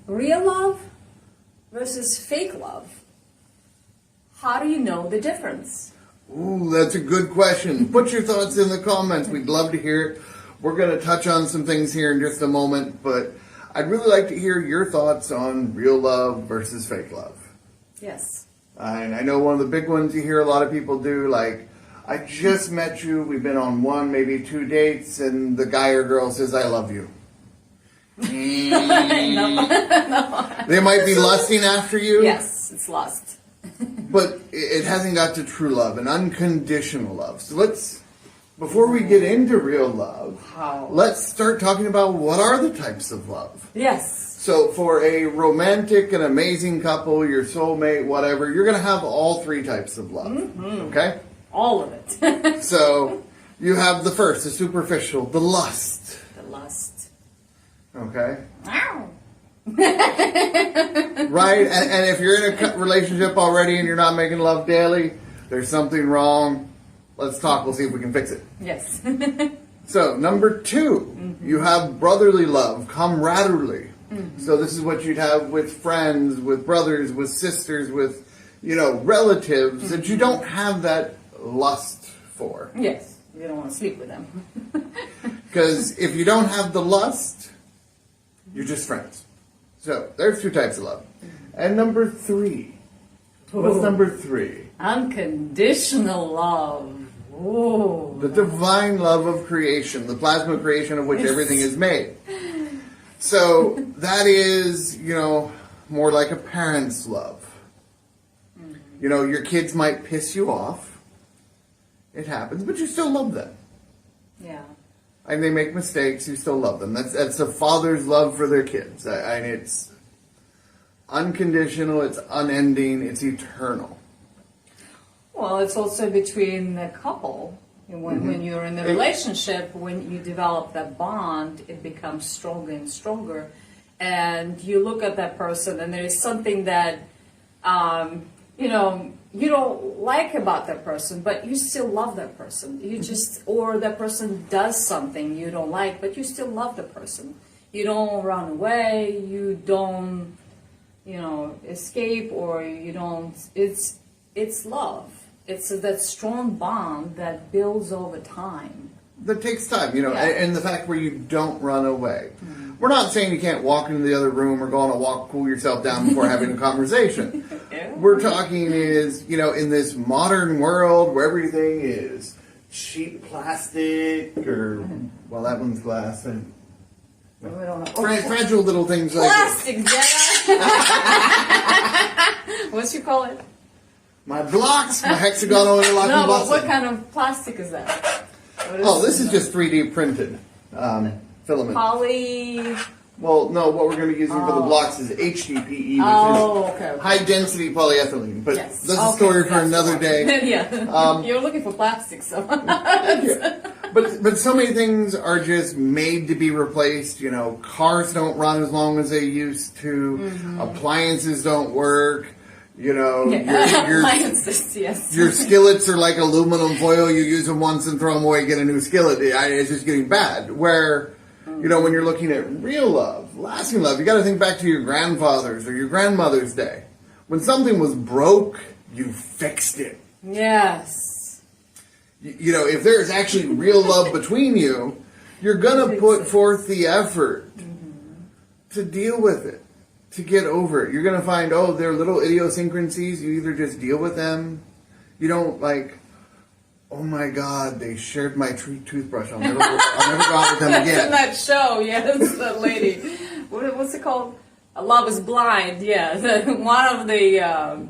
real love versus fake love. How do you know the difference? Ooh, that's a good question. Put your thoughts in the comments. We'd love to hear it. We're going to touch on some things here in just a moment, but I'd really like to hear your thoughts on real love versus fake love. Yes. And I know one of the big ones you hear a lot of people do, like, I just met you, we've been on 1, maybe 2 dates, and the guy or girl says, I love you. No. They might be lusting after you. Yes, it's lust. But it hasn't got to true love and unconditional love. So before we get into real love, let's start talking about what are the types of love. Yes. So for a romantic and amazing couple, your soulmate, whatever, you're going to have all 3 types of love. Okay? All of it. So you have the first, the superficial, the lust. The lust. Okay? Ow. Right? And if you're in a relationship already and you're not making love daily, there's something wrong. Let's talk. We'll see if we can fix it. Yes. So, number 2, you have brotherly love, camaraderie. So this is what you'd have with friends, with brothers, with sisters, with, relatives that you don't have that lust for. Yes. You don't want to sleep with them. Because if you don't have the lust, you're just friends. So, there's 2 types of love. And number 3. What's number 3? Unconditional love. Oh. The divine love of creation, the plasma creation of which everything is made. So, that is, more like a parent's love. Your kids might piss you off. It happens, but you still love them. Yeah. And they make mistakes, you still love them. That's a father's love for their kids. And it's unconditional, it's unending, it's eternal. Well, it's also between the couple. When you're in a relationship, when you develop that bond, it becomes stronger and stronger. And you look at that person, and there is something that, you don't like about that person, but you still love that person. Or that person does something you don't like, but you still love the person. You don't run away, you don't, escape, or you don't, it's love. It's that strong bond that builds over time. That takes time, and the fact where you don't run away. We're not saying you can't walk into the other room or go on a walk, cool yourself down before having a conversation. Yeah. We're talking is, in this modern world where everything is cheap plastic or, well, that one's glass. And We don't know. fragile little things like Plastic, Jedi. What you call it? my blocks, my hexagonal interlocking No, but blocks. what kind of plastic is that? This is just 3D printed filament. Poly. Well, no, what we're going to be using for the blocks is HDPE, which Okay. is high density polyethylene. But Yes. that's a story for another day. Yeah. You're looking for plastic, so. Yeah. But so many things are just made to be replaced. Cars don't run as long as they used to. Appliances don't work. Appliances, yes. Your skillets are like aluminum foil. You use them once and throw them away, get a new skillet. It's just getting bad. Where, when you're looking at real love, lasting love, you got to think back to your grandfather's or your grandmother's day. When something was broke, you fixed it. Yes. If there's actually real love between you, you're going to put forth the effort to deal with it. To get over it. You're going to find, there are little idiosyncrasies. You either just deal with them. You don't oh my God, they shared my toothbrush. I'll never go out with them again. That's in that show, yes, that lady. What's it called? Love is Blind, yeah. One of the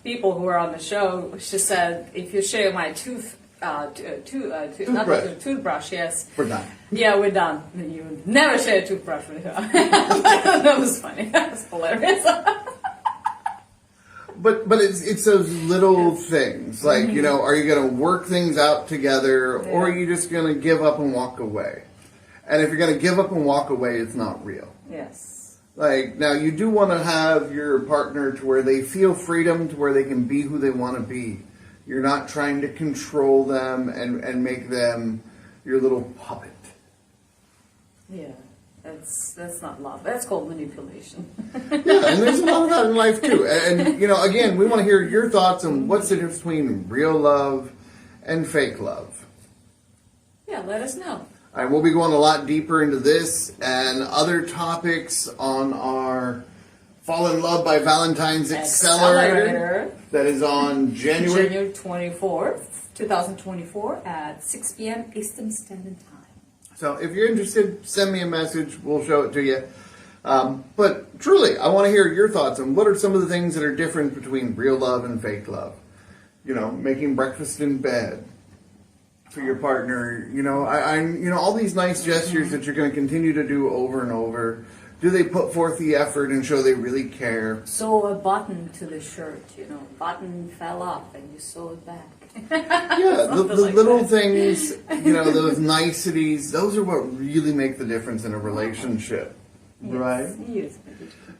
people who were on the show, she said, if you share my toothbrush, yes. We're done. Yeah, we're done. You would never share a toothbrush with her. That was funny. That was hilarious. But it's those little things. Are you going to work things out together, or are you just going to give up and walk away? And if you're going to give up and walk away, it's not real. Yes. Now you do want to have your partner to where they feel freedom, to where they can be who they want to be. You're not trying to control them and make them your little puppet. Yeah. That's not love. That's called manipulation. Yeah, and there's a lot of that in life too. And again, we want to hear your thoughts on what's the difference between real love and fake love. Yeah, let us know. All right, we'll be going a lot deeper into this and other topics on our Fall in Love by Valentine's Accelerator. That is on January 24th, 2024 at 6 p.m. Eastern Standard Time. So if you're interested, send me a message. We'll show it to you. But truly, I want to hear your thoughts on what are some of the things that are different between real love and fake love. Making breakfast in bed for your partner. All these nice gestures that you're going to continue to do over and over. Do they put forth the effort and show they really care? Sew a button to the shirt, button fell off and you sew it back. Yeah, the little things, those niceties, those are what really make the difference in a relationship, right? Yes.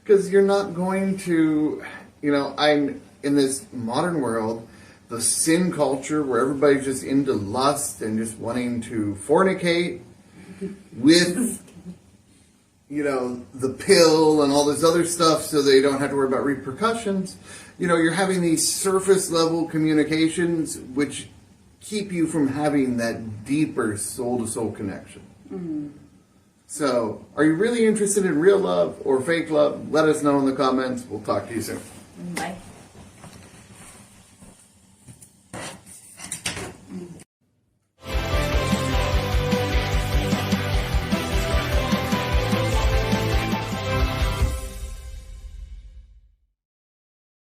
Because you're not going to, I'm in this modern world, the sin culture where everybody's just into lust and just wanting to fornicate with, the pill and all this other stuff so they don't have to worry about repercussions. You're having these surface level communications which keep you from having that deeper soul to soul connection. Mm-hmm. So, are you really interested in real love or fake love? Let us know in the comments. We'll talk to you soon. Bye.